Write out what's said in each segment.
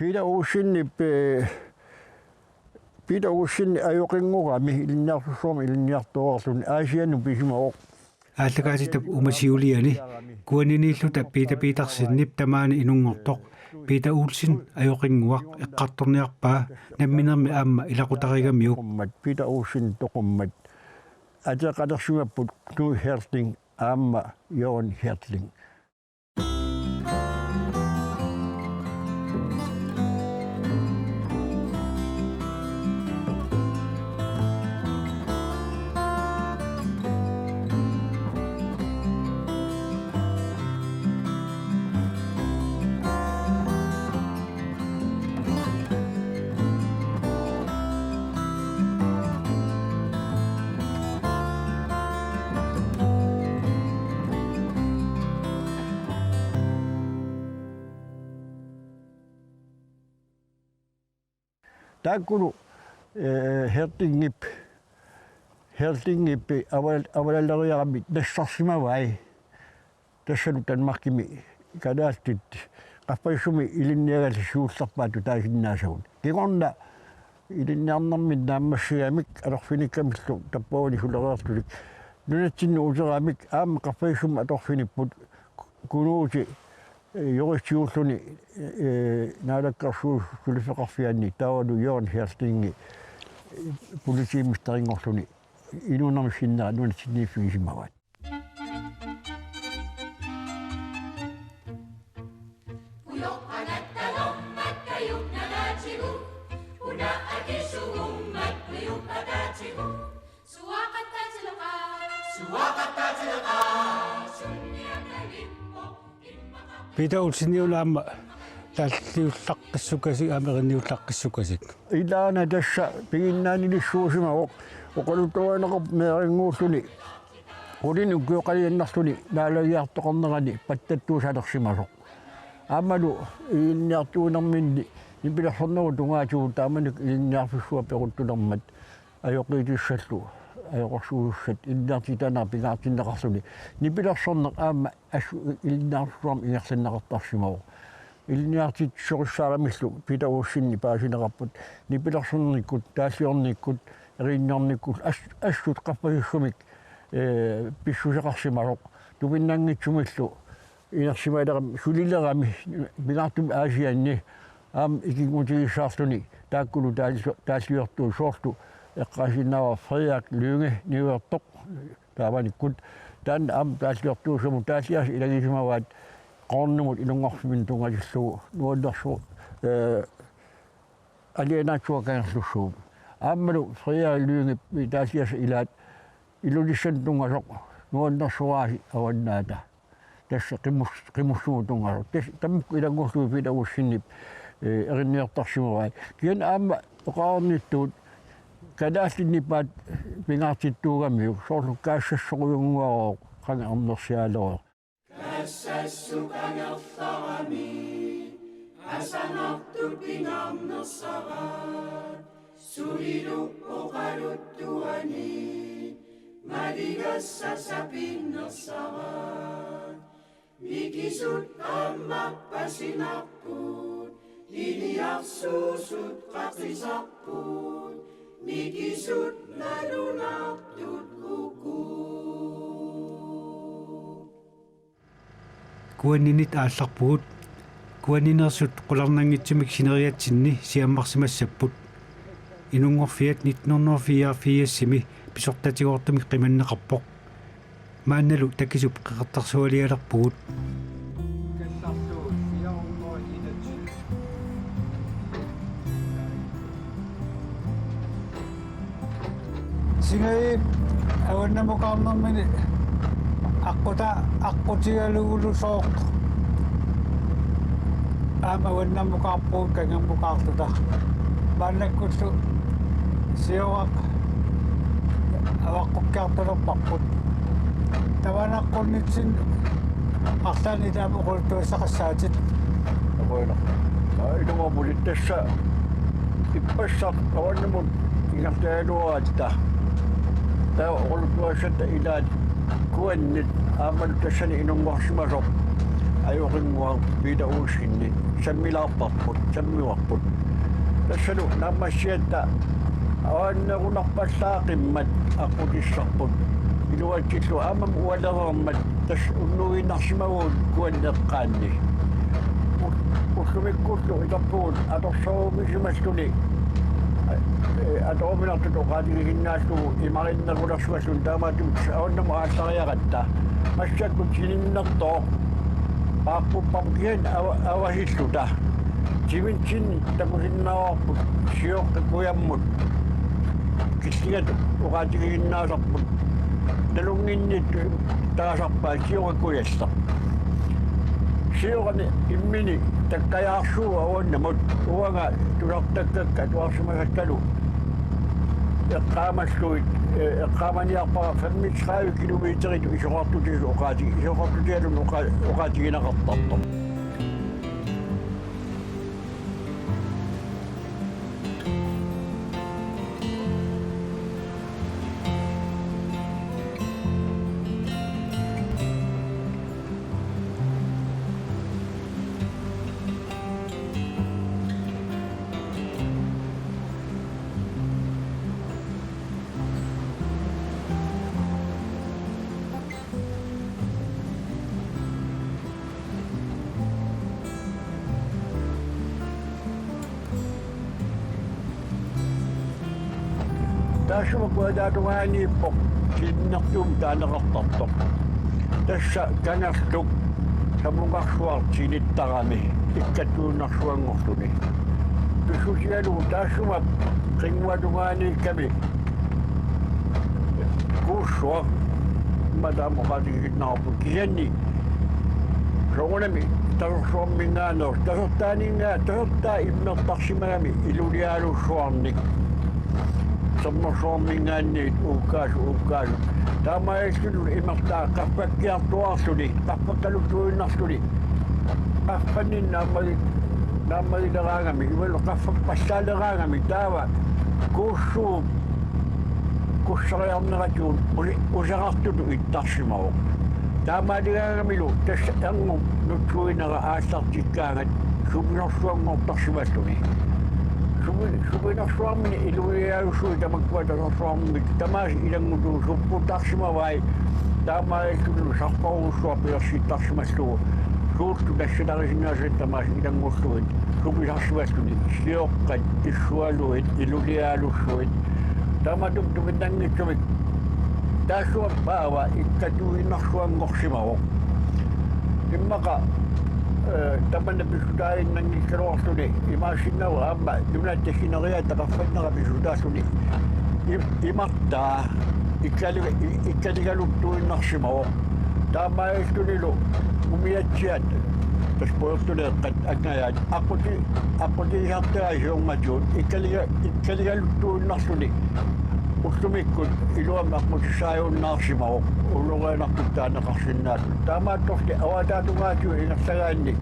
Pida usinni ajoqinngurami ilinniarsussuarmi ilinniartuarluni aasiannu pisimaoq ааллагааситап умасиулиани куанинииллута пиитапиитарсиннип тамаани инунгортоқ пиита уулсин аёқингуақ эққарторниарпаа намминерми аама илақутаригамиук пита уусин тоқуммат атеқалерсугаппут Knud Hertling аама Jørgen Hertling. Takkulu Hertingip avalalleriaramit nassarsimavai tassalu tanmarkimi kadaastit qappayssumi ilinniagallisuullarpaatu taasinnaasavut kigorna ilinniarnermit naammassigamik atorfinikkamillu tappauni suleriartulik nunatsinnu useraamik aamma qappayssum atorfinipput kunuuti Juristiulluni naalakkarsuus sulifeqarfianni taavalu Jørgen Hertlingi politiimistaringorluni inuunarmi sinnera nunatsinniiffigisimavaat. Pita ulsiniulaama talliullaqqissukasik ameriniullaqqissukasik ilaana tassa piginnaanilissuusimaoq oqalutuaneqop meeringuulluni qulin ukkuoqaliannarluni naalagiartoqornerani pattattuusalersimasoq aamalu iinniartuunerminni nipilersorneru tungaatigu taamanuk iinniarfissua peruttulermat ajoqiitissallu ajoqorsuussat inniartitanar pingaartinneqarluni nipilersorneq aama ilinniarsussuarm ingerlannaqartarsimaoq ilinniartit soqissaaramillu pita uussinni paasineqarput nipilersornikkut taasiornikkut eriinniornikkut assut qappasissumik pissuseqarsimaroq tupinnangitsumillu inersimaileram sulilerami pingaartumi aasianni aam ikingutigissaarluni taakkulu taaliortuu soortu eqqasinnaava Frederik Lynge niuertoq taavanikkut taan aam taaliortuusumu taasias ilagisimavaat qornumut ilungorsimin tungasillugu nuallersu alienaatsuakanerlussuum aammalu Frederik Lynge taasias ilaat ilulissan tungasoq nuallersuaasi avannaata tässä qimussumu tungasoq tammukku ilangorluu pita uussinnip erinniortarsimavaat kian aamma oqaarnittuut kadaallinnipaat pingaartittuugamiuk soorlu kaassassoquyunguaroq qanga arnersiaaleroq kaassassukangertarami asanertut pingaarnersaraat sulilu oqaluttuani maligassasapinnersaraat mikisut ammappasinarput iliarsuusut qaqisarput mikisut nalunartut ukut kuaninit aallarpugut kuaninersut qularnangitsumik sineriatsinni siammarsimassapput inungorfiat 1944 pisortatigoortumik qimanneqarpoq maannalu takisup qeqertarsualialerpugut singai awannamuqaarnermini aqutigalugulu sooq aama awannamuqaarpuut kangammuqaartuta maannakkullu sioraq avaqqukkaartulerparput tavanaqqornitsin арлаани таама уқултуассақассаатит apoina ilungorpulit tassa ippassaq awannamut ingartaaluaraatita taa oqultuassatta ilaat kuannit aamalu tassani inungorsimasoq ajoringuar piidauussinni sammilaarparput sammiuarput tassalu naammassiatta awannerunarpallaaqimmat aqutissarput iluatillu aamam ualerermat tas unnuginarsimaguut kuanneqqaanni ullumikkullu itarpugut atorsorumisimassuni атооминартут оқаатигигиннааллугу имариннерулерсуаллун таамаатум ауннаму ааллариақатта массаккут силиннертоо ааппуппам киан авахиллута тивинчин такусиннааварпут сиоққа куяммут киссигату оқаатигигиннаалерпут талунгиннит таасарпаа сиоқа куяссар сиоқани иммини таккаяарсуу ауаннамут уанга тулартаккакка туарсимагатталу эққаамаллуит эққааманиарпара 35 километрит исоқартутиу оқаатигиалун оқаатигинақартарто таашумакуадаатугааниппо синнертуум таанеқартарто тасса канерлук самунгарсуартиниттарами иккатууннарсуангорлуни тусусиалу таашумак қингуатугааникками куссуа мадамоқатигитнаарпу кианни согонами тарсуаммингаанер тасертаанингаа иммертарсимагами илулиалуссуарник саммасуаммингаанниит уккаас таамааллулу имертаа qaffakkiartuarluni qaffakkaluttuinnarluni qaffannин нааммагилераангами ивалу qaffakpassaaleraangami таава куссуу куссариарнератуун усарартуту иттарсимао таамаалигаангамилу тасса ангу нутсуинера ааллартиккаангат сумнерсуангортарсималлуни субинарсуармини илуиаусуи тамаккуатасарсуармик тамаас илангуту суппутарсимавай таамааллулу сарпаруссуа пиерситтарсималлугу суурту тассатарисингаасат тамаас илангуллуит суписарсималлуни сиоққат иссуалуит илулиаалуссуит тааматум туминнангитсумик таассуап паава иккатуиннарсуангорсимаво иммақа таманна писутаиннангиккалуарлуни имаасиннава аама нунаттахинериа тақарфаннера писутааллуни имартаа иккалигалуттуиннарсимаво таамааллунилу умиатсиат таспоортулеэққат акнаяат аққутииартаа сиунгатуут иккалигалуттуиннарлуни уттумиккут илуама аққутисааюннаарсимаво уллорианарпут таанеқарсиннаат таамаатторти аватаатунгаату инерсагаанни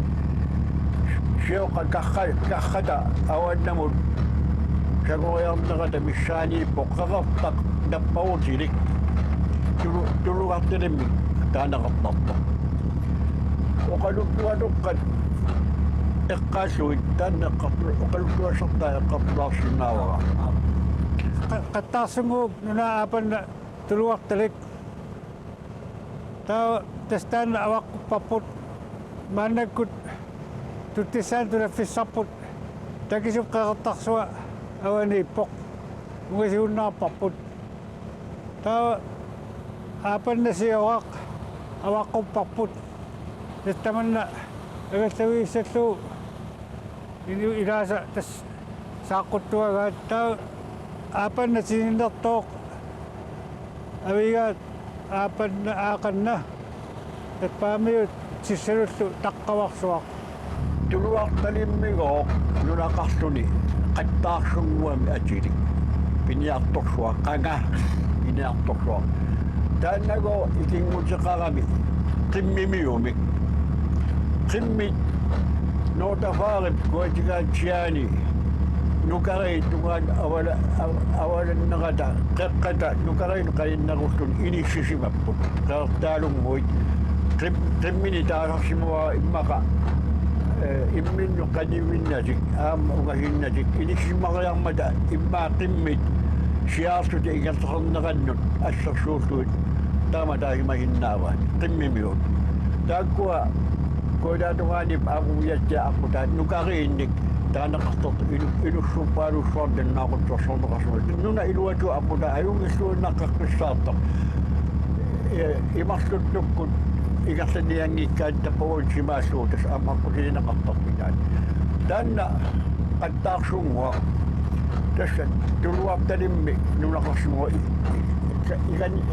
сиоқа кархата авааннамут сагориарнерата миссаанииппо қақартақ наппаутилик тулугартилимми таанеқартарто оқалуттуатоққат эққаасуит таанеққарту оқалуттуассартаа эққартулаарсинаавара qattaarsunguuk nunaapanna tuluartalik taa tastaanna avaqquppapput maannakkut tuttisaan tunaffissarput takisup qeqertarsua avaniippoq mugasiunnaarparput taa aapanna sioraq avaqqupparput tastamanna agallugiissallu ilaasa tas saaqquttuagaat taa aapanna sininnertooq avigaat aapanna aaqanna tappaamiut sissalullu taqqavarsuaq tuluartalimmigoq nunaqarluni qattaarsunguami atili piniartorsuaq qanga piniartorsuaq taannago ikingutiqarami qimmimiumik qimmit nootafaarip kuatigaatiani nukari tungan awalannerata qeqqata nukarin qainnarullun inissisimapput qaartaalunguit qimmini taasarsimua immaka imminnu qaniuinnasik aamma ugahinnasik inissimariarmata immaa qimmit siaartuti igaltarnerannut assarsuurtuit taama taagimahinnaavaat qimmimiut taakkua koidaatugaanip aamuviattia aqutaat nukariinnik taanaqartort ilussuppaalussuardennaaquttorsorneqarsuit nuna iluatu aquta ajungissuunnaqqaqqissaartoq imarluttukkut igarlaniangikkaat tappuun simaassuutas aamaqqusiinaqartorpitaat taanna qattaarsuungua tässä tuluartalimmi nunaqarsimua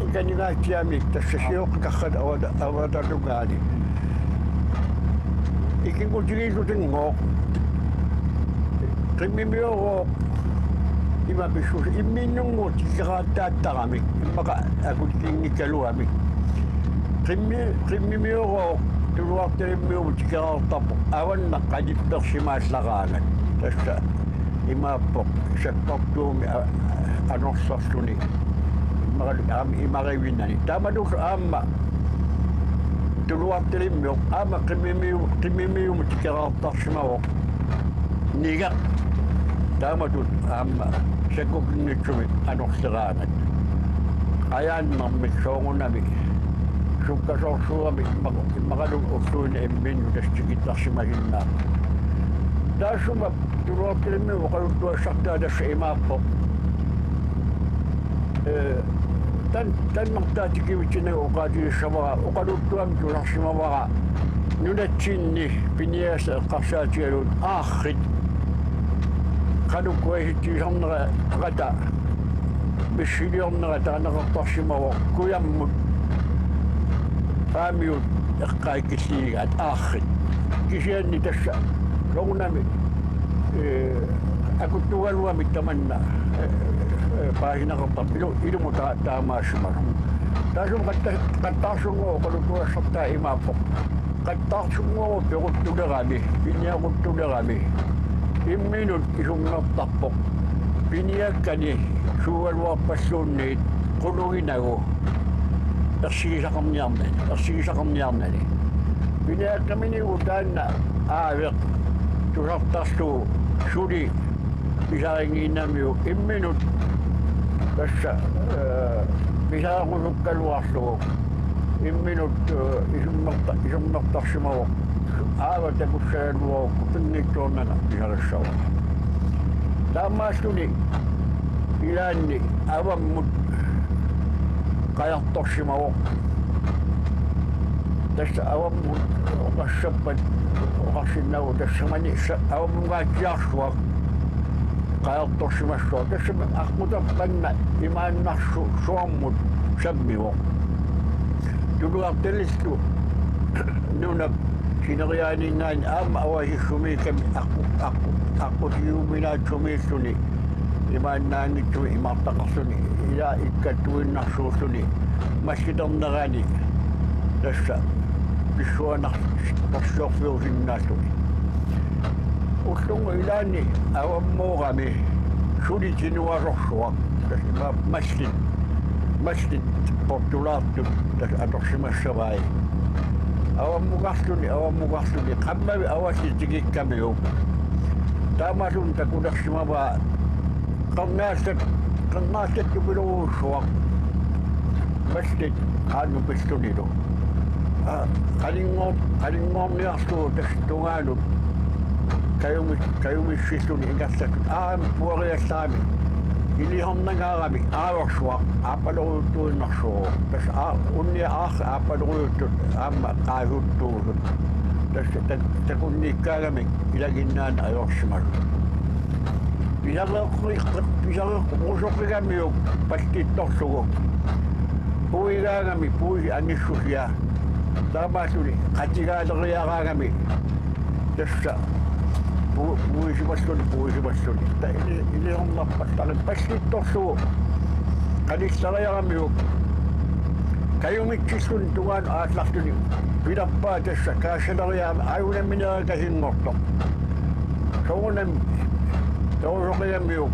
ikanigaatiamik tässä siuqqaqarrat avatalugaani ikingutigiisutinngoo qimmimioroo imapissuus imminnunguut ikaraаттaattaramik immaqa akutiginnikaluamik qimmimioroo tuluartalimmiumut ikaraartarpu avanna qajippersimaallaraangat tässä imaappoq sakkortuumi anorsarsuni imarivinnani taamalus aamma tuluartalimmiuq aamma qimmimiumut ikaraartarsimaroq niga taamatut aamma sakkokinnitsumi anorseraangat ajaannarmik soongunami sukkasorsuami imaqalum ulluuni imminnu tastikittarsimaginnaa taasuma tuluartalimmiu oqaluttuassartaa tassa imaappoq tanmartaatikivitsinaga uqaatigissamara oqaluttuami tularsimavara nunatsinni piniaasa eqqarsaatigaluut aarrit qanukkuasittigisarnera aqata missiliornera taanaqartarsimavo kuyammut aamiut eqqaakkilliigaat aarrit kisianni tässä logunami akuttugaluami tamanna paahinaqartar ilumu taamaassimaru taasum qattaarsunguo oqaluttuassartaa imaappoq qattaarsunguo pequttulerami piniaquttulerami imminut isummertarpoq piniakkani suugaluarpalluunniit quluginagu ersigisaqarniarnani piniakkaminigu taanna aaveq tusartarluu suli pisaringiinnamiu imminut tässä pisaraqusukkaluarlugu imminut isummertarsimaroq aavatakussagaluoqu pinnittuornana pisarissava taammaastuni ilaanni avammut qajartorsimaroq tässä avammut oqassappat oqarsinnagu tassamani avammugaatiarsuaq qajartorsimassua tässä aqutappanna imaannarsu suommut sammivoq tuluartalillu nuna sineriaaningaan aamma avasissumikami aqutiuminaatsumiissuni imaannaangitsumi imartaqarsuni ila ikkattuinnarsuussuni maskiterneraani tässä pissuanartorsiorfiusinnaalluni ullungu ilaanni avammuurami sulitinuasorsuaq tässä maslit portulaartut tässä atorsimassavai avammuqarluni qammami avasitigikkamiu taamasun takulersimavaa qernaastattupiluguussuaq maslit aanupillunilu qalingoorniarluu tässä tungaanut kayumissilluni ingarsakut puoriallaami ilihornagaarami aavorsuaq aapaloruyuttuinnarsugu tässä unnia aapaloruyuttut aamma qaahuttuusut tässä takunniikkaagami ilaginnaan ajorsimalu pisareqqusoqigamiu pastittorsugu puigaagami puisi annissusia taamaasuni qatigaaleriaraagami tässä puisimassuni ilihornarpallari pastittorsugu qanissariaramiu kayumikkissun tungaan aaslartuni pilappaa tässä kaassaleriaami ajunamminerakahinngortoq sounam tausoqigamiu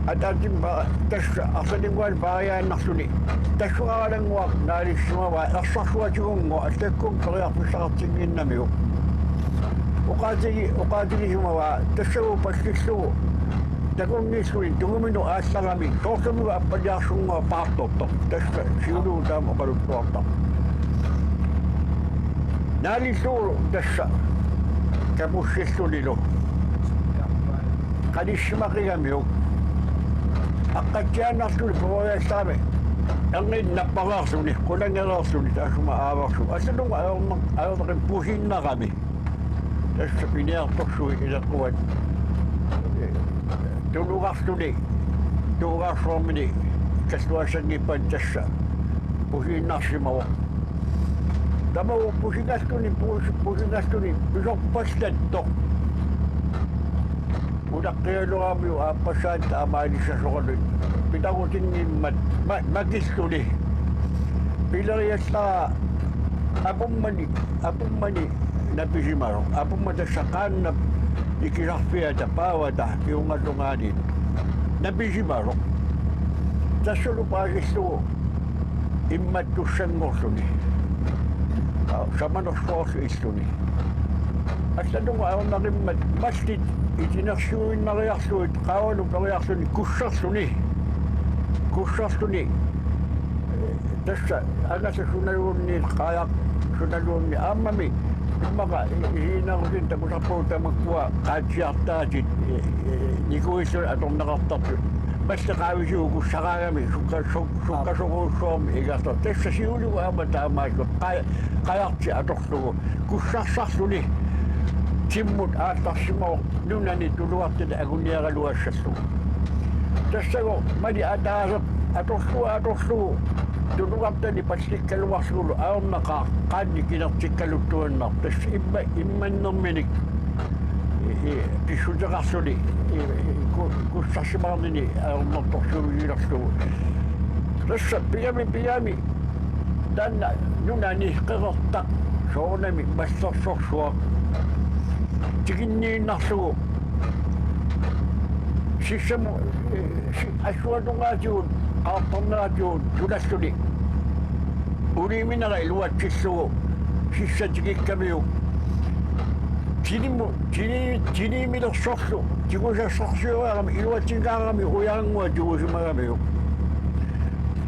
атаатим ба тасса арсалингуал баариааннарсуни тассуаралангуа наалиссумава ерсарсуатигунго аттаккун периарпуссақартингиннамиу уqaатигисумава тассагу пассиллугу такунниссуи тугумину ааллагами соорсумуга аппалиарсунгуа паартортор тасса сиулуу таама оқалуттуартар наалиссууру тасса капуссиллулилу қалиссимақигамиу аққатсиааннартули порояссаами эрнин наппагаарсуни қулангераарсуни таасума ааварсу ассалунга аёрнеқин пусиннарами тасса пинеарторсуи илеққуат тулугарсуармини каслуассангиппан тасса пусиннарсимава тамау пусиннастуни писорпаслаттоқ улаққиалуаамиу ааппассаат таамаалиссасоқалут питагутингиммат макистули пилериаллаа апуммани написимаро апумма тассақааннап икисарфиата паавата пиунгаллунгаани написимаро тассулу паагиллугу имматтуссангорсуни саманорсуорсу иллуни аллануга аернариммат маллит итинерсуиннариарсуит qaavalu periarluni kussarluni tassa angasa sunaluunni qaayaq sunaluunni aammami immaqa hiinarusin takusarpuutamakkua qaatsiartaatit nikuissu atorneqartartu маллеqaavisugu kussaraagami sukkasuruussuormi igartor tassa siulugu aama taamaakku qaayarti atorlugu kussarsarsuni timmut aattarsimo nunani tuluartita aguniaraluassassu tassago mali ataasat atorlugu tuluartani pallikkaluarsulu aornaqa qaanni kinertikkaluttuannar tassa immannerminik pissuteqarsuli kussarsimaarnini aornertorsuugiilerlugu tassa pigami tanna nunani qerertaq soornami маллерсорсуа тигиннииннарсугу сиссаму асуатунгаатигут аартарнератигут тулассули улиминера илуатсиллугу сиссатигиккамиу тинимилерсорлу тигусассарсиуаарами илуатсингаарами уяангуа тигусимагамиу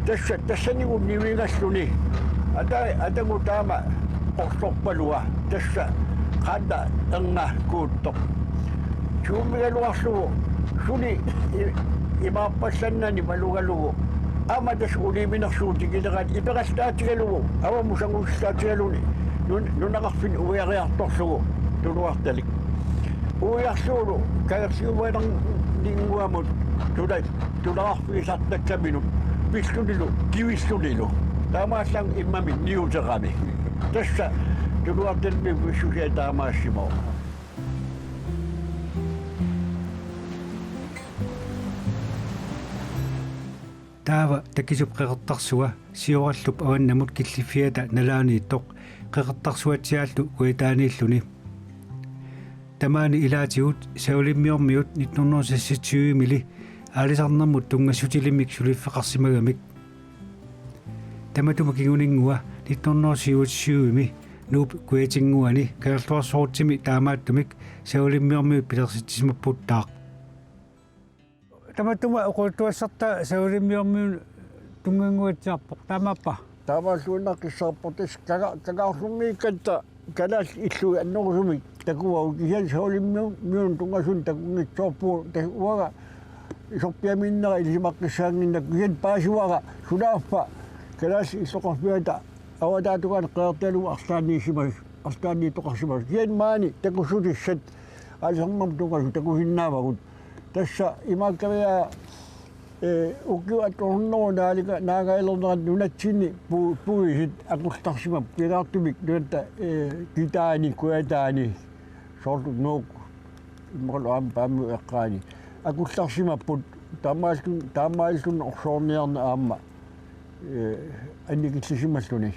тассанигу нивингаллуни атагу таама орсорпалуа тасса qanda enga kuutto chumigaluarlugu suli imaappassannani malugalugu amatas uliiminersuutigilerat ipeqastaatigalugu avamusangustaatigaluni nunaqarfin uiariartorlugu tuluartalik uiarluulu kagersiuvanerninguamut tulaqarfigisartakkaminut pillulilu kivissulilu taamaallang immami niuterami tassa tuluartalmi vissusiataamaassimo таава такисуп қеқертарсуа сиораллуп аваннамут киллиффиата налаанииттоқ қеқертарсуатсиааллу уитаанииллуни тамаани илаатигут саулиммиормиут 1960 мили аалисарнэрмут тунгассутилиммик сулиффеқарсимагамик таматума кигунингуа 1960 ми нууп куятингуани каерлуарсоортими таамааттумик саулиммиормиут пилерситсимаппут таақ таматума оқултуассарта саулиммиормиун тунгангуатсиарпоқ таамааппа таамааллуиннаққиссаарпортис кагаарсуммииккатта калаас иллуи аннерусумик такуа кисал саулиммиун тунгасун такунгитсоорпуу уага исорпиаминнера илисимаққиссаангинна кисал паасуара сулаарфа калаас иллоқарпиата аватаатугаан қеэрталу арлаанни тоқарсимас киан маани такусутиссат алисарнам тунгасу такухиннаавагут тасса имааккавиа уккуаторноо наагаилернерат нунатсини пуисит акултарсимап пилаартумик нуатта китаани куатаани сорту нок иммалуам пааму эққаани акултарсимаппут таамааллун орсоорниарна аама анникиллисималлуни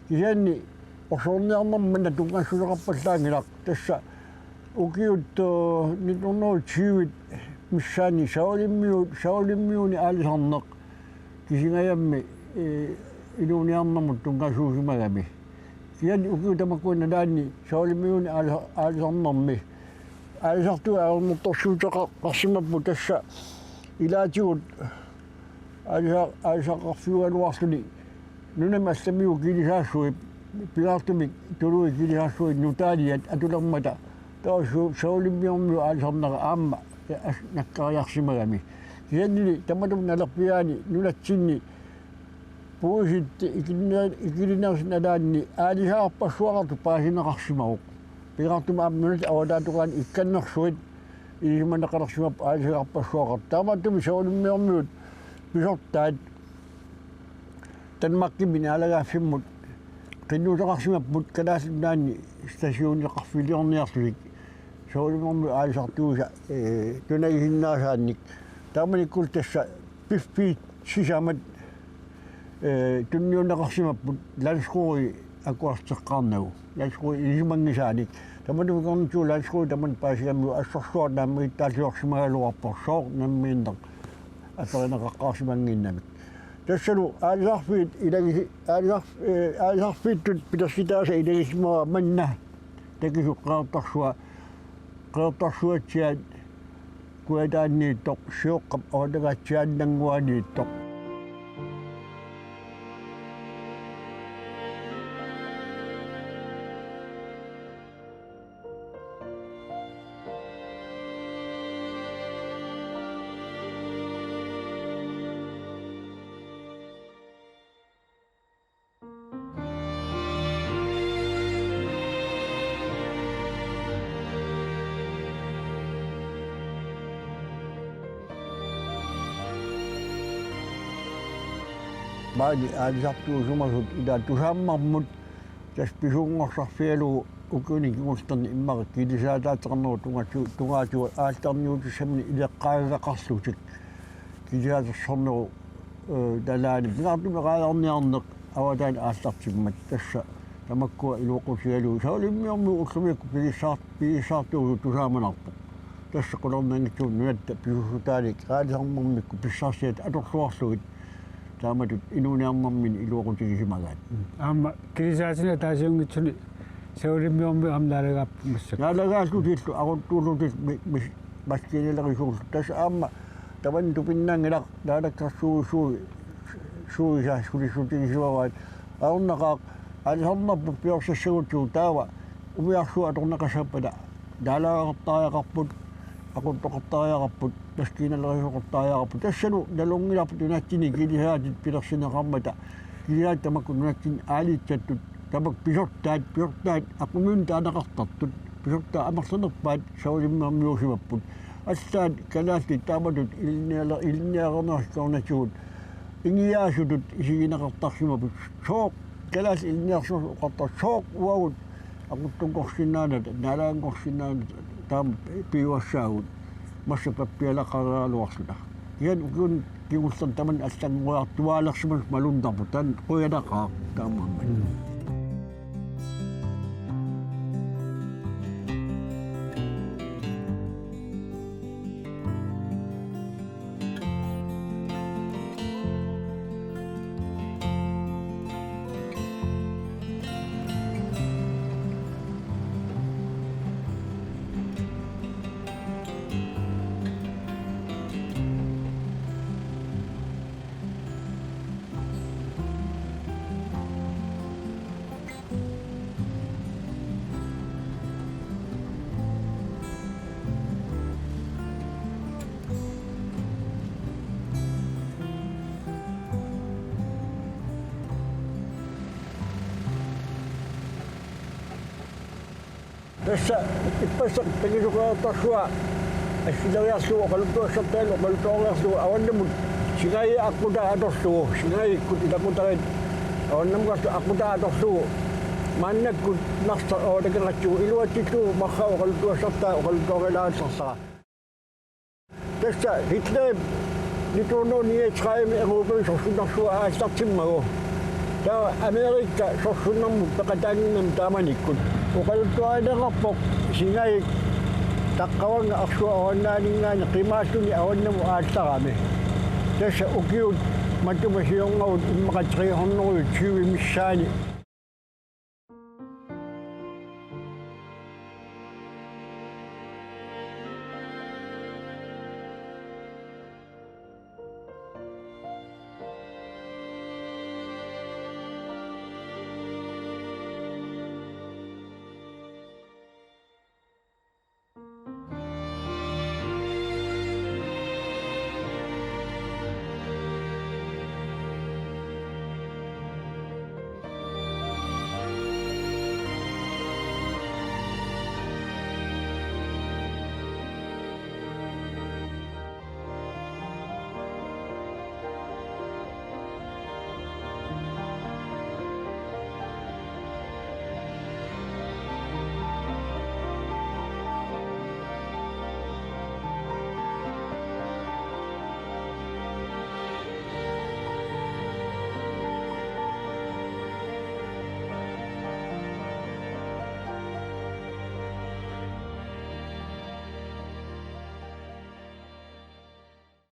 кисаанни орсоорниарнэрмана тунгаассулеқарпаллаангилар тасса укиут 1920 missani saulimmiuni alisannaq kisingayammi iluuniarnamut tunkasuusimagami kian ukutamakuina daanni saulimmiuni alisannarmi alisartu aornertorsuutaqa qarsimappu tassa ilaatigut alisaqarfiualuarluni nunam allamiu kilisaassuit pilaartumik tului kilisaassuit nutaaliat atulermata taasu saulimmiormiu alisarnaqa aamma nakkariarsimagami kiannili tamatum nalerpiaani nunatsinni puusit ikilinaasinalaanni aalisaarpassuaqartu paasinaqarsimaruq pilaartum aammunat awataatuqaan ikkannersuit ilimannaqalersimap aalisaarpassuaqart taamatumi saulimmiormiut pisortaat tanmakkimini alagaafimmut qinnuutaqarsimapput kalaasinnaanni stasiunileqarfiliorniarluik saulimormi aalisartuusa tunagihinnaasaannik taamanikul tassa piffiit sisamat tunniunnaqarsimapput lansquuri akuarteqqaarnagu lansquuri ilimangisaanik tamanumikornituu lansquuri taman paasigammiu assorsuar naammiittaaliorsimagaluarpor soor nammiinneq asarinaqaqqaarsimanginnamik tassalu aalisarfiit ilagi aalisarfiittut pitassitaasa ilagismaa manna takisu qeertarsuatsiaat kuataanniittoq siuqqap ootagatsiaannanguaniittoq baadi aalisartuusumasut ila tusaammarmut tas pisungorsorfialugu ukunikimustarni immaq kilisaataataqarneru tungaatu aaltarniutussamni ileqqaagaqarlutik kilisaatersorneru talaani pilaartumi qaalarniarneq avataan aallartimmat tassa tamakkua iluoqusialugu saulimmiormi ullumiakku pigissaartuugu tusaamanarpoq tassa qulornaangitsuun nunatta pisusutaalik qaalisarmarmikku pissarsiat atorluarlugit taamatut inuuniarmarmin iluoqutigisimagaat aamma kilisaasina taasiungitsuni saulimmiormi amnaalagaappumassak naalagaallutillu aquttuullutit maskiinilerisuullu tassa aamma taman tupinnaangilaq naalakkarsuuisuugisaassulissutigisimawaat aornaqaaq alisarnarpu piorsassagutsugu taawa umiarsu atornaqasappata daalaaqartaajaqarput aquttoqartaajaqarput maskiinalerisuqartaajaqarput tassanu nalungilarput unatsini kilisaatit pilersineqarmata kilisaat tamakku nunatsini aaliitsattut tamak pisortaat aqumiun taanaqartartut pisortaa amarsanerpaat saulimmiormiusimapput assaat kalaastit taamatut ilniaqernersikkornatsugut ingiaasutut isiginaqartarsimaput sooq kalaas ilniarsuqartar sooq uagut aquttunqorsinnaanat naalaangorsinnaanat taam piuassaagut massapappialaqaraaluarluta ian ukun kimustan taman allanguartuaalersimas maluntarpu tan quyanaqaaq taamamman tässä ipassa tekisuqaartarsua assilariarlugu qaluttuassartaalu qaluttuoriarlugu awannamut singai aquta atorlugu singaikkut ilaqutarit awannamqartu aquta atorlugu maannakkut narsa ootakeqatsugu iluattitlugu marrau qaluttuassartaa qaluttuorilaansarsara tässä Hitler lituunnuuniitsqaimi eruupami sorsunarsua aallartimmagu taa Amerikka sorsunarmut peqataanginnam taamanikkut uqaluttuainaqarpoq singai takkawang aksu awan naning nga nakimato ni awan na mo ata kami. Tesa ukiut matumasiyong ngawd makatrihon ngawd chiwi misani.